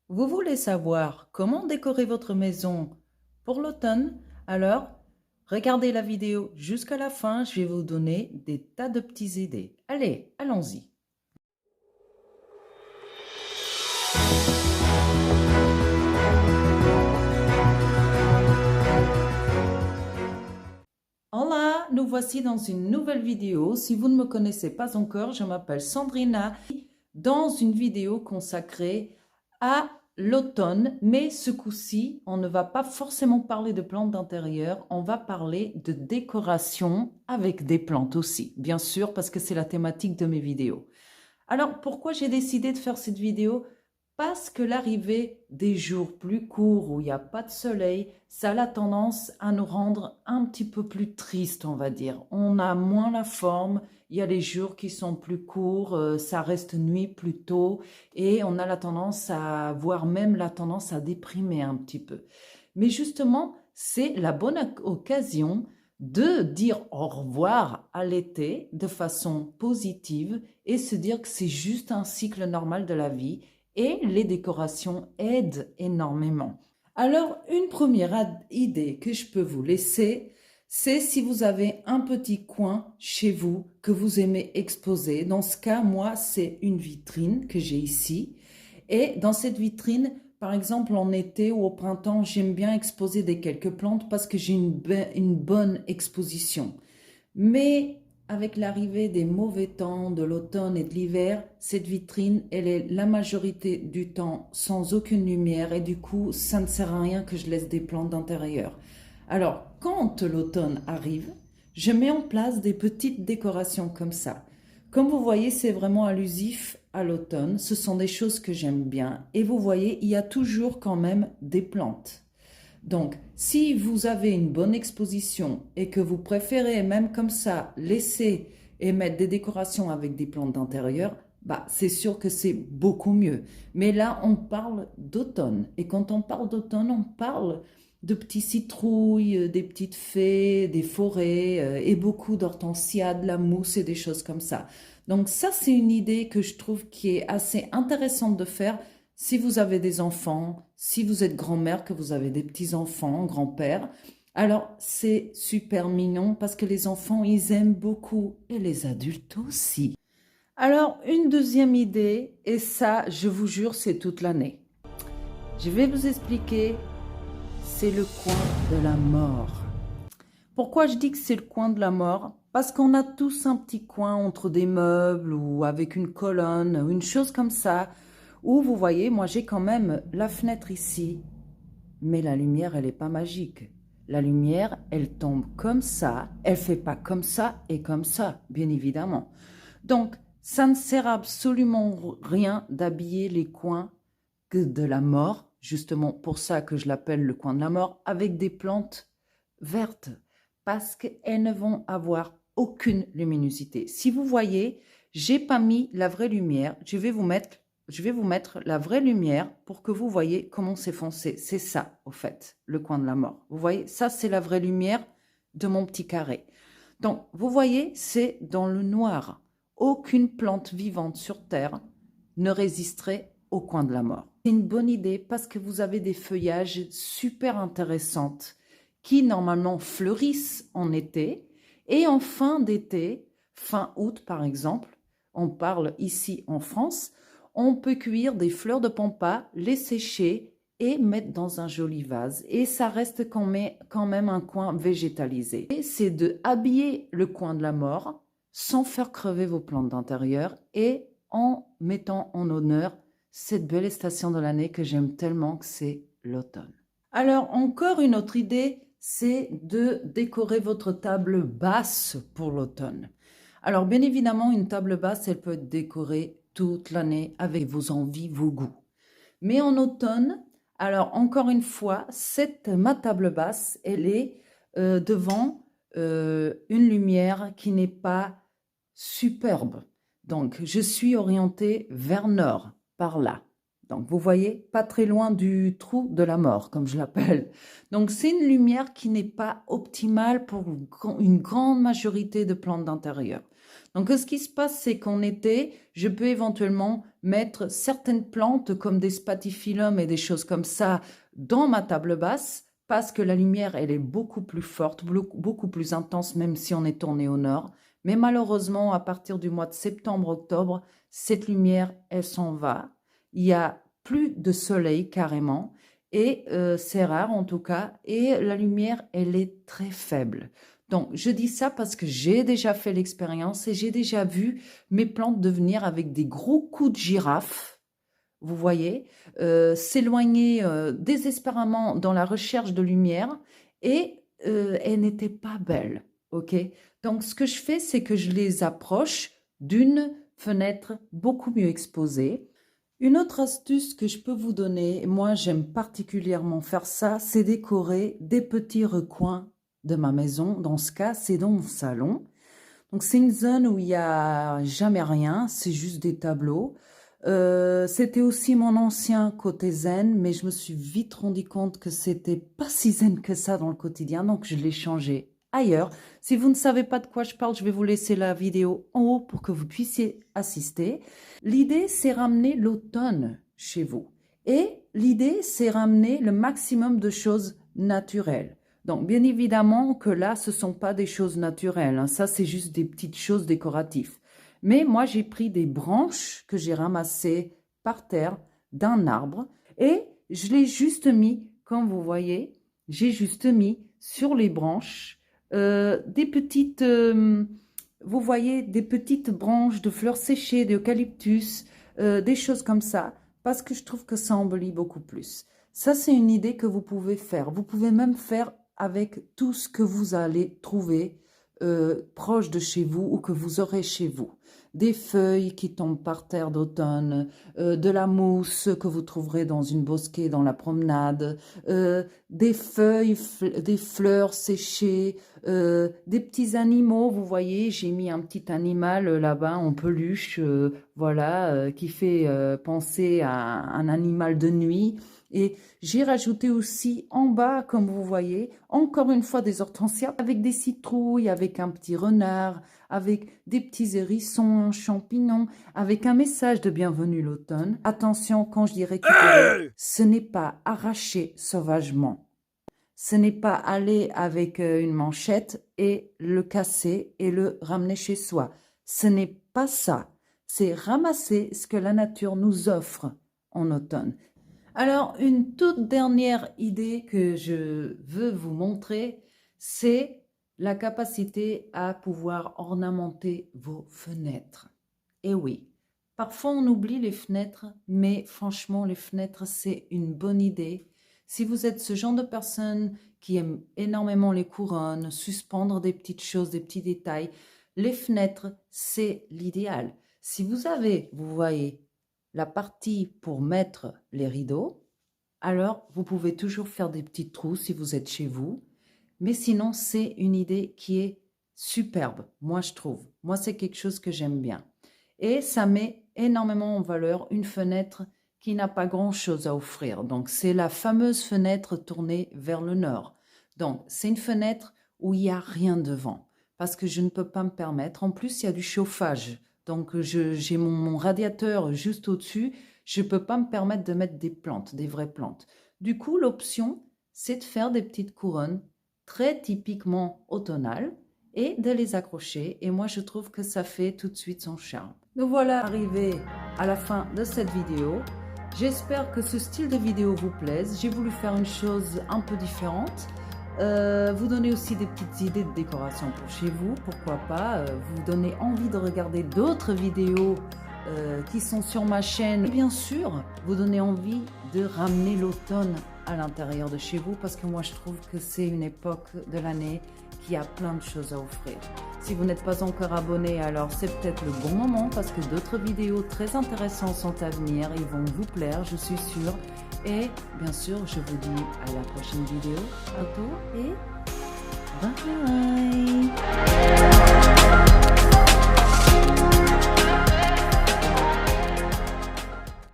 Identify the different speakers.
Speaker 1: Vous voulez savoir comment décorer votre maison pour l'automne? Alors, regardez la vidéo jusqu'à la fin, je vais vous donner des tas de petites idées. Allez, allons-y. Hola, nous voici dans une nouvelle vidéo. Si vous ne me connaissez pas encore, je m'appelle Sandrina. Dans une vidéo consacrée à l'automne, mais ce coup-ci, on ne va pas forcément parler de plantes d'intérieur, on va parler de décoration avec des plantes aussi, bien sûr, parce que c'est la thématique de mes vidéos. Alors, pourquoi j'ai décidé de faire cette vidéo? Parce que l'arrivée des jours plus courts où il n'y a pas de soleil, ça a la tendance à nous rendre un petit peu plus tristes, on va dire. On a moins la forme, il y a les jours qui sont plus courts, ça reste nuit plus tôt et on a la tendance à, voire même la tendance à déprimer un petit peu. Mais justement, c'est la bonne occasion de dire au revoir à l'été de façon positive et se dire que c'est juste un cycle normal de la vie et les décorations aident énormément. Alors, une première idée que je peux vous laisser, c'est si vous avez un petit coin chez vous que vous aimez exposer. Dans ce cas, moi, c'est une vitrine que j'ai ici. Et dans cette vitrine, par exemple, en été ou au printemps, j'aime bien exposer des quelques plantes parce que j'ai une bonne exposition. Mais avec l'arrivée des mauvais temps, de l'automne et de l'hiver, cette vitrine, elle est la majorité du temps sans aucune lumière et du coup, ça ne sert à rien que je laisse des plantes d'intérieur. Alors, quand l'automne arrive, je mets en place des petites décorations comme ça. Comme vous voyez, c'est vraiment allusif à l'automne. Ce sont des choses que j'aime bien. Et vous voyez, il y a toujours quand même des plantes. Donc, si vous avez une bonne exposition et que vous préférez même comme ça laisser et mettre des décorations avec des plantes d'intérieur, bah, c'est sûr que c'est beaucoup mieux. Mais là, on parle d'automne. Et quand on parle d'automne, on parle de petits citrouilles, des petites fées, des forêts et beaucoup d'hortensias, de la mousse et des choses comme ça. Donc ça, c'est une idée que je trouve qui est assez intéressante de faire si vous avez des enfants, si vous êtes grand-mère, que vous avez des petits-enfants, grand-père. Alors, c'est super mignon parce que les enfants, ils aiment beaucoup et les adultes aussi. Alors, une deuxième idée, et ça, je vous jure, c'est toute l'année. Je vais vous expliquer, c'est le coin de la mort. Pourquoi je dis que c'est le coin de la mort? Parce qu'on a tous un petit coin entre des meubles ou avec une colonne, ou une chose comme ça, où vous voyez, moi j'ai quand même la fenêtre ici, mais la lumière, elle n'est pas magique. La lumière, elle tombe comme ça, elle fait pas comme ça et comme ça, bien évidemment. Donc, ça ne sert absolument rien d'habiller les coins que de la mort, justement pour ça que je l'appelle le coin de la mort, avec des plantes vertes, parce qu'elles ne vont avoir aucune luminosité. Si vous voyez, j'ai pas mis la vraie lumière, je vais vous mettre la vraie lumière pour que vous voyez comment c'est foncé. C'est ça, au fait, le coin de la mort. Vous voyez, ça c'est la vraie lumière de mon petit carré. Donc, vous voyez, c'est dans le noir. Aucune plante vivante sur Terre ne résisterait au coin de la mort. C'est une bonne idée parce que vous avez des feuillages super intéressantes qui normalement fleurissent en été et en fin d'été, fin août par exemple, on parle ici en France, on peut cueillir des fleurs de pampa, les sécher et mettre dans un joli vase. Et ça reste quand même un coin végétalisé. Et c'est de habiller le coin de la mort sans faire crever vos plantes d'intérieur et en mettant en honneur cette belle station de l'année que j'aime tellement, que c'est l'automne. Alors, encore une autre idée, c'est de décorer votre table basse pour l'automne. Alors, bien évidemment, une table basse, elle peut être décorée toute l'année avec vos envies, vos goûts. Mais en automne, alors encore une fois, ma table basse, elle est devant une lumière qui n'est pas superbe. Donc, je suis orientée vers nord, par là. Donc, vous voyez, pas très loin du trou de la mort, comme je l'appelle. Donc, c'est une lumière qui n'est pas optimale pour une grande majorité de plantes d'intérieur. Donc, ce qui se passe, c'est qu'en été, je peux éventuellement mettre certaines plantes comme des spathiphyllum et des choses comme ça dans ma table basse parce que la lumière, elle est beaucoup plus forte, beaucoup plus intense, même si on est tourné au nord. Mais malheureusement, à partir du mois de septembre-octobre, cette lumière, elle s'en va. Il y a plus de soleil carrément et c'est rare en tout cas. Et la lumière, elle est très faible. Donc, je dis ça parce que j'ai déjà fait l'expérience et j'ai déjà vu mes plantes devenir avec des gros coups de girafe, vous voyez, s'éloigner désespérément dans la recherche de lumière et elles n'étaient pas belles, ok? Donc, ce que je fais, c'est que je les approche d'une fenêtre beaucoup mieux exposée. Une autre astuce que je peux vous donner, moi j'aime particulièrement faire ça, c'est décorer des petits recoins de ma maison. Dans ce cas, c'est dans mon salon. Donc, c'est une zone où il n'y a jamais rien, c'est juste des tableaux. C'était aussi mon ancien côté zen, mais je me suis vite rendu compte que c'était pas si zen que ça dans le quotidien, donc je l'ai changé ailleurs. Si vous ne savez pas de quoi je parle, je vais vous laisser la vidéo en haut pour que vous puissiez assister. L'idée, c'est ramener l'automne chez vous. Et l'idée, c'est ramener le maximum de choses naturelles. Donc, bien évidemment que là, ce ne sont pas des choses naturelles. Hein. Ça, c'est juste des petites choses décoratives. Mais moi, j'ai pris des branches que j'ai ramassées par terre d'un arbre et je l'ai juste mis, comme vous voyez, j'ai juste mis sur les branches des petites, vous voyez, des petites branches de fleurs séchées, d'eucalyptus, des choses comme ça, parce que je trouve que ça embellit beaucoup plus. Ça, c'est une idée que vous pouvez faire. Vous pouvez même faire avec tout ce que vous allez trouver proche de chez vous ou que vous aurez chez vous. Des feuilles qui tombent par terre d'automne, de la mousse que vous trouverez dans une bosquée, dans la promenade, des feuilles, des fleurs séchées, des petits animaux. Vous voyez, j'ai mis un petit animal là-bas en peluche, voilà, qui fait penser à un animal de nuit. Et j'ai rajouté aussi en bas, comme vous voyez, encore une fois des hortensias avec des citrouilles, avec un petit renard, avec des petits hérissons, un champignon, avec un message de bienvenue l'automne. Attention, quand je dis récupérer, ce n'est pas arracher sauvagement. Ce n'est pas aller avec une manchette et le casser et le ramener chez soi. Ce n'est pas ça. C'est ramasser ce que la nature nous offre en automne. Alors, une toute dernière idée que je veux vous montrer, c'est la capacité à pouvoir ornementer vos fenêtres. Et oui, parfois on oublie les fenêtres, mais franchement, les fenêtres, c'est une bonne idée. Si vous êtes ce genre de personne qui aime énormément les couronnes, suspendre des petites choses, des petits détails, les fenêtres, c'est l'idéal. Si vous avez, vous voyez, la partie pour mettre les rideaux, alors vous pouvez toujours faire des petits trous si vous êtes chez vous. Mais sinon, c'est une idée qui est superbe, moi je trouve. Moi, c'est quelque chose que j'aime bien. Et ça met énormément en valeur une fenêtre qui n'a pas grand-chose à offrir. Donc, c'est la fameuse fenêtre tournée vers le nord. Donc, c'est une fenêtre où il n'y a rien devant parce que je ne peux pas me permettre. En plus, il y a du chauffage. Donc, j'ai mon radiateur juste au-dessus. Je ne peux pas me permettre de mettre des plantes, des vraies plantes. Du coup, l'option, c'est de faire des petites couronnes très typiquement automnales et de les accrocher. Et moi, je trouve que ça fait tout de suite son charme. Nous voilà arrivés à la fin de cette vidéo. J'espère que ce style de vidéo vous plaise. J'ai voulu faire une chose un peu différente. Vous donner aussi des petites idées de décoration pour chez vous, pourquoi pas, vous donner envie de regarder d'autres vidéos qui sont sur ma chaîne. Et bien sûr, vous donner envie de ramener l'automne à l'intérieur de chez vous parce que moi je trouve que c'est une époque de l'année qui a plein de choses à offrir. Si vous n'êtes pas encore abonné, alors c'est peut-être le bon moment parce que d'autres vidéos très intéressantes sont à venir. Ils vont vous plaire, je suis sûre. Et bien sûr, je vous dis à la prochaine vidéo. À bientôt et bye!